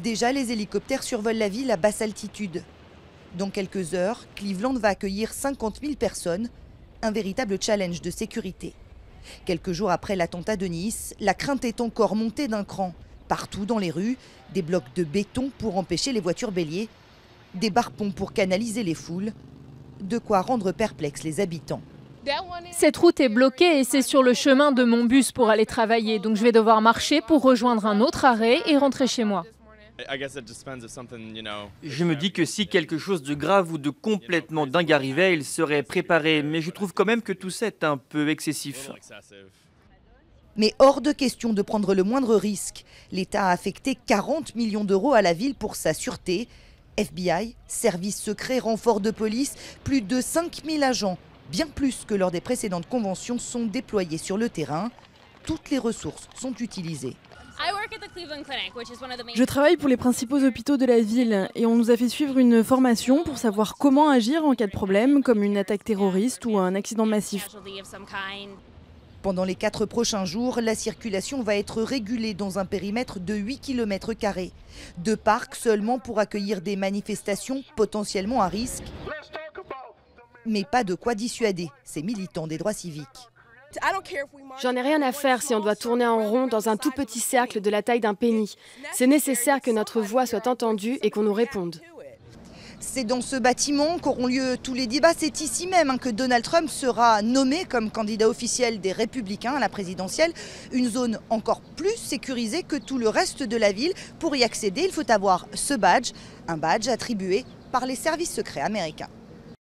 Déjà, les hélicoptères survolent la ville à basse altitude. Dans quelques heures, Cleveland va accueillir 50 000 personnes, un véritable challenge de sécurité. Quelques jours après l'attentat de Nice, la crainte est encore montée d'un cran. Partout dans les rues, des blocs de béton pour empêcher les voitures béliers, des barre-ponts pour canaliser les foules, de quoi rendre perplexes les habitants. Cette route est bloquée et c'est sur le chemin de mon bus pour aller travailler. Donc je vais devoir marcher pour rejoindre un autre arrêt et rentrer chez moi. Je me dis que si quelque chose de grave ou de complètement dingue arrivait, il serait préparé. Mais je trouve quand même que tout ça est un peu excessif. Mais hors de question de prendre le moindre risque. L'État a affecté 40 millions d'euros à la ville pour sa sûreté. FBI, services secrets, renforts de police, plus de 5000 agents, bien plus que lors des précédentes conventions, sont déployés sur le terrain. Toutes les ressources sont utilisées. Je travaille pour les principaux hôpitaux de la ville et on nous a fait suivre une formation pour savoir comment agir en cas de problème, comme une attaque terroriste ou un accident massif. Pendant les 4 prochains jours, la circulation va être régulée dans un périmètre de 8 km². 2 parcs seulement pour accueillir des manifestations potentiellement à risque. Mais pas de quoi dissuader ces militants des droits civiques. J'en ai rien à faire si on doit tourner en rond dans un tout petit cercle de la taille d'un penny. C'est nécessaire que notre voix soit entendue et qu'on nous réponde. C'est dans ce bâtiment qu'auront lieu tous les débats. C'est ici même que Donald Trump sera nommé comme candidat officiel des Républicains à la présidentielle. Une zone encore plus sécurisée que tout le reste de la ville. Pour y accéder, il faut avoir ce badge, un badge attribué par les services secrets américains.